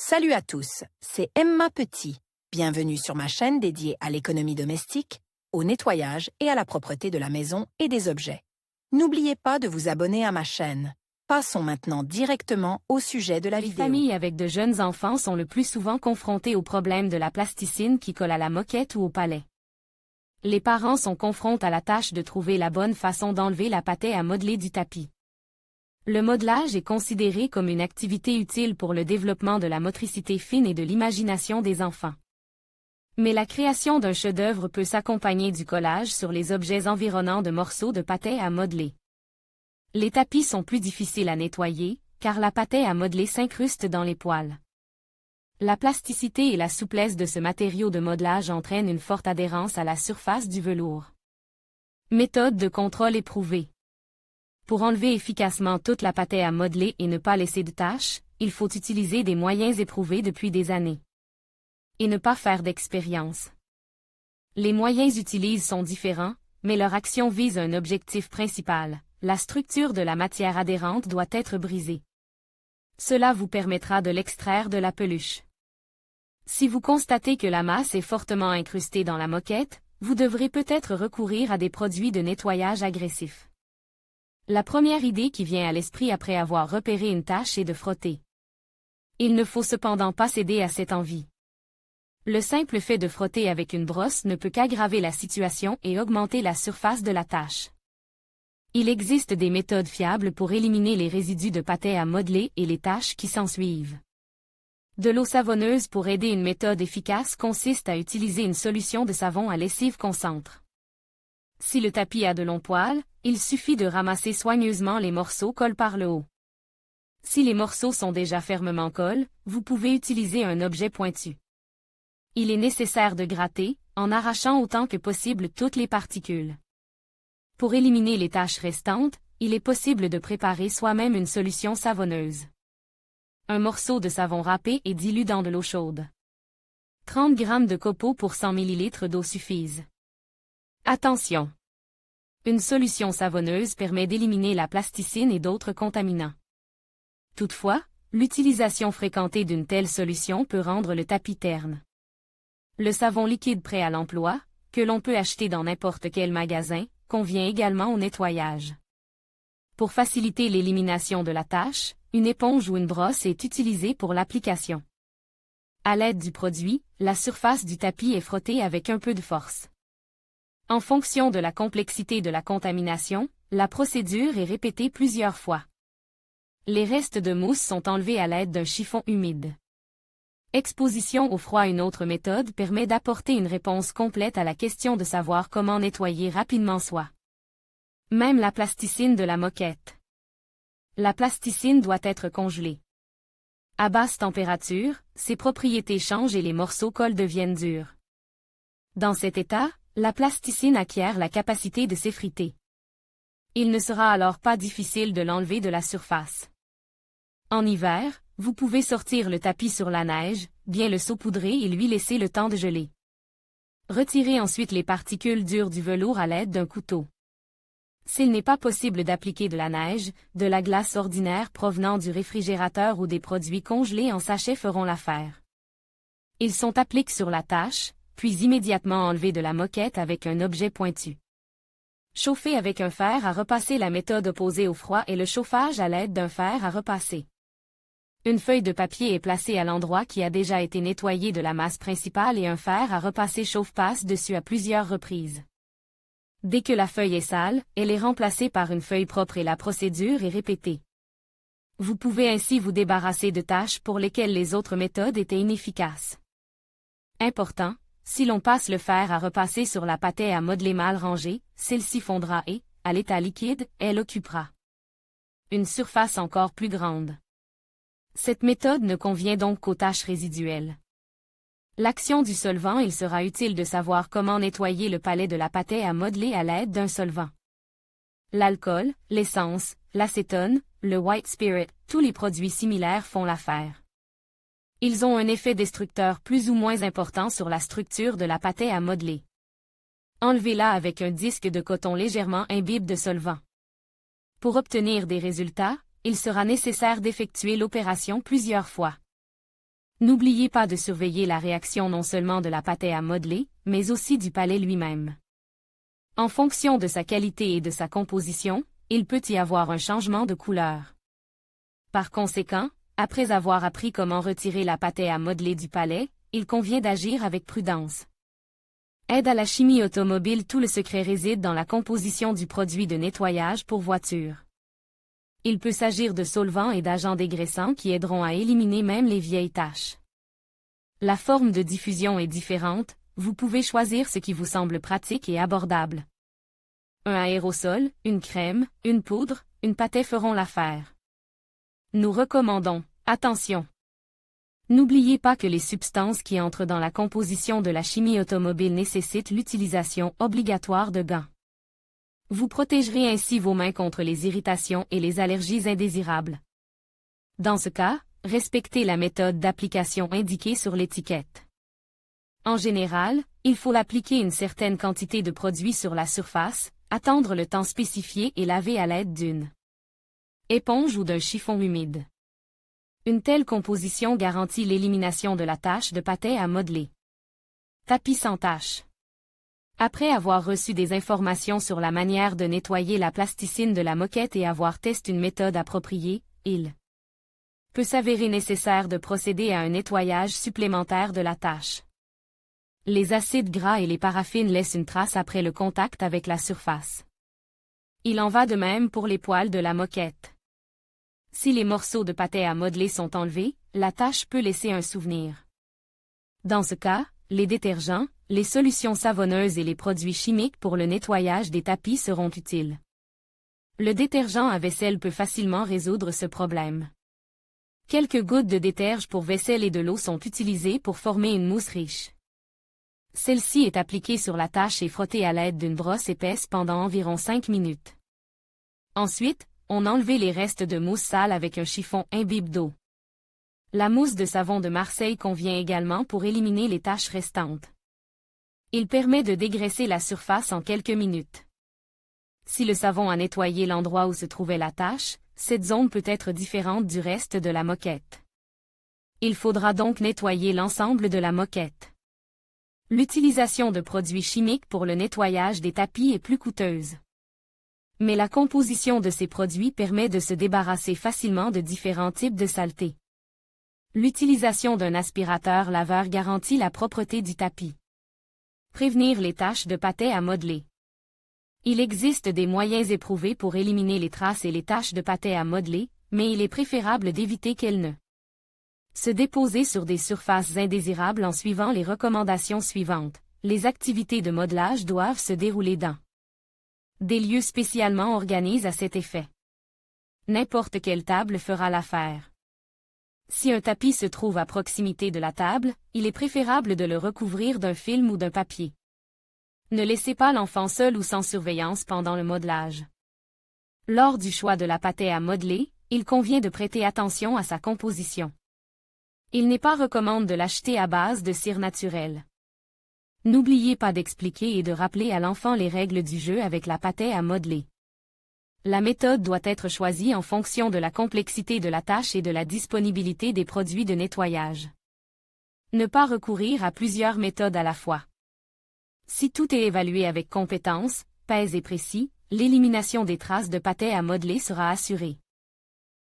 Salut à tous, c'est Emma Petit. Bienvenue sur ma chaîne dédiée à l'économie domestique, au nettoyage et à la propreté de la maison et des objets. N'oubliez pas de vous abonner à ma chaîne. Passons maintenant directement au sujet de la Les vidéo. familles avec de jeunes enfants sont le plus souvent confrontées au problème de la plasticine qui colle à la moquette ou au palais. Les parents sont confrontés à la tâche de trouver la bonne façon d'enlever la pâtée à modeler du tapis. Le modelage est considéré comme une activité utile pour le développement de la motricité fine et de l'imagination des enfants. Mais la création d'un chef-d'œuvre peut s'accompagner du collage sur les objets environnants de morceaux de pâtée à modeler. Les tapis sont plus difficiles à nettoyer, car la pâtée à modeler s'incruste dans les poils. La plasticité et la souplesse de ce matériau de modelage entraînent une forte adhérence à la surface du velours. Méthode de contrôle éprouvée. Pour enlever efficacement toute la pâtée à modeler et ne pas laisser de taches, il faut utiliser des moyens éprouvés depuis des années. Et ne pas faire d'expérience. Les moyens utilisés sont différents, mais leur action vise un objectif principal. La structure de la matière adhérente doit être brisée. Cela vous permettra de l'extraire de la peluche. Si vous constatez que la masse est fortement incrustée dans la moquette, vous devrez peut-être recourir à des produits de nettoyage agressifs. La première idée qui vient à l'esprit après avoir repéré une tache est de frotter. Il ne faut cependant pas céder à cette envie. Le simple fait de frotter avec une brosse ne peut qu'aggraver la situation et augmenter la surface de la tache. Il existe des méthodes fiables pour éliminer les résidus de pâtée à modeler et les taches qui s'ensuivent. De l'eau savonneuse pour aider. Une méthode efficace consiste à utiliser une solution de savon à lessive concentre. Si le tapis a de longs poils, il suffit de ramasser soigneusement les morceaux collés par le haut. Si les morceaux sont déjà fermement collés, vous pouvez utiliser un objet pointu. Il est nécessaire de gratter, en arrachant autant que possible toutes les particules. Pour éliminer les taches restantes, il est possible de préparer soi-même une solution savonneuse. Un morceau de savon râpé est dilué dans de l'eau chaude. 30 g de copeaux pour 100 ml d'eau suffisent. Attention! Une solution savonneuse permet d'éliminer la plasticine et d'autres contaminants. Toutefois, l'utilisation fréquentée d'une telle solution peut rendre le tapis terne. Le savon liquide prêt à l'emploi, que l'on peut acheter dans n'importe quel magasin, convient également au nettoyage. Pour faciliter l'élimination de la tache, une éponge ou une brosse est utilisée pour l'application. À l'aide du produit, la surface du tapis est frottée avec un peu de force. En fonction de la complexité de la contamination, la procédure est répétée plusieurs fois. Les restes de mousse sont enlevés à l'aide d'un chiffon humide. Exposition au froid. Une autre méthode permet d'apporter une réponse complète à la question de savoir comment nettoyer rapidement soi. Même la plasticine de la moquette. La plasticine doit être congelée. À basse température, ses propriétés changent et les morceaux collés deviennent durs. Dans cet état, la plasticine acquiert la capacité de s'effriter. Il ne sera alors pas difficile de l'enlever de la surface. En hiver, vous pouvez sortir le tapis sur la neige, bien le saupoudrer et lui laisser le temps de geler. Retirez ensuite les particules dures du velours à l'aide d'un couteau. S'il n'est pas possible d'appliquer de la neige, de la glace ordinaire provenant du réfrigérateur ou des produits congelés en sachet feront l'affaire. Ils sont appliqués sur la tache, puis immédiatement enlevés de la moquette avec un objet pointu. Chauffer avec un fer à repasser. La méthode opposée au froid est le chauffage à l'aide d'un fer à repasser. Une feuille de papier est placée à l'endroit qui a déjà été nettoyé de la masse principale et un fer à repasser chauffe-passe dessus à plusieurs reprises. Dès que la feuille est sale, elle est remplacée par une feuille propre et la procédure est répétée. Vous pouvez ainsi vous débarrasser de tâches pour lesquelles les autres méthodes étaient inefficaces. Important, si l'on passe le fer à repasser sur la pâtée à modeler mal rangée, celle-ci fondra et, à l'état liquide, elle occupera une surface encore plus grande. Cette méthode ne convient donc qu'aux tâches résiduelles. L'action du solvant. Il sera utile de savoir comment nettoyer le palais de la pâtée à modeler à l'aide d'un solvant. L'alcool, l'essence, l'acétone, le white spirit, tous les produits similaires font l'affaire. Ils ont un effet destructeur plus ou moins important sur la structure de la pâtée à modeler. Enlevez-la avec un disque de coton légèrement imbibe de solvant. Pour obtenir des résultats, il sera nécessaire d'effectuer l'opération plusieurs fois. N'oubliez pas de surveiller la réaction non seulement de la pâtée à modeler, mais aussi du palais lui-même. En fonction de sa qualité et de sa composition, il peut y avoir un changement de couleur. Par conséquent, après avoir appris comment retirer la pâtée à modeler du palais, il convient d'agir avec prudence. Aide à la chimie automobile. Tout le secret réside dans la composition du produit de nettoyage pour voiture. Il peut s'agir de solvants et d'agents dégraissants qui aideront à éliminer même les vieilles taches. La forme de diffusion est différente, vous pouvez choisir ce qui vous semble pratique et abordable. Un aérosol, une crème, une poudre, une pâtée feront l'affaire. Nous recommandons, attention! N'oubliez pas que les substances qui entrent dans la composition de la chimie automobile nécessitent l'utilisation obligatoire de gants. Vous protégerez ainsi vos mains contre les irritations et les allergies indésirables. Dans ce cas, respectez la méthode d'application indiquée sur l'étiquette. En général, il faut appliquer une certaine quantité de produit sur la surface, attendre le temps spécifié et laver à l'aide d'une éponge ou d'un chiffon humide. Une telle composition garantit l'élimination de la tache de pâtée à modeler. Tapis sans tache. Après avoir reçu des informations sur la manière de nettoyer la plasticine de la moquette et avoir testé une méthode appropriée, il peut s'avérer nécessaire de procéder à un nettoyage supplémentaire de la tache. Les acides gras et les paraffines laissent une trace après le contact avec la surface. Il en va de même pour les poils de la moquette. Si les morceaux de pâtée à modeler sont enlevés, la tache peut laisser un souvenir. Dans ce cas, les détergents, les solutions savonneuses et les produits chimiques pour le nettoyage des tapis seront utiles. Le détergent à vaisselle peut facilement résoudre ce problème. Quelques gouttes de déterge pour vaisselle et de l'eau sont utilisées pour former une mousse riche. Celle-ci est appliquée sur la tache et frottée à l'aide d'une brosse épaisse pendant environ 5 minutes. Ensuite, on enlève les restes de mousse sale avec un chiffon imbibe d'eau. La mousse de savon de Marseille convient également pour éliminer les taches restantes. Il permet de dégraisser la surface en quelques minutes. Si le savon a nettoyé l'endroit où se trouvait la tache, cette zone peut être différente du reste de la moquette. Il faudra donc nettoyer l'ensemble de la moquette. L'utilisation de produits chimiques pour le nettoyage des tapis est plus coûteuse. Mais la composition de ces produits permet de se débarrasser facilement de différents types de saletés. L'utilisation d'un aspirateur laveur garantit la propreté du tapis. Prévenir les taches de pâtée à modeler. Il existe des moyens éprouvés pour éliminer les traces et les taches de pâtée à modeler, mais il est préférable d'éviter qu'elles ne se déposer sur des surfaces indésirables en suivant les recommandations suivantes. Les activités de modelage doivent se dérouler dans des lieux spécialement organisés à cet effet. N'importe quelle table fera l'affaire. Si un tapis se trouve à proximité de la table, il est préférable de le recouvrir d'un film ou d'un papier. Ne laissez pas l'enfant seul ou sans surveillance pendant le modelage. Lors du choix de la pâtée à modeler, il convient de prêter attention à sa composition. Il n'est pas recommandé de l'acheter à base de cire naturelle. N'oubliez pas d'expliquer et de rappeler à l'enfant les règles du jeu avec la pâtée à modeler. La méthode doit être choisie en fonction de la complexité de la tâche et de la disponibilité des produits de nettoyage. Ne pas recourir à plusieurs méthodes à la fois. Si tout est évalué avec compétence, pèse et précis, l'élimination des traces de pâtée à modeler sera assurée.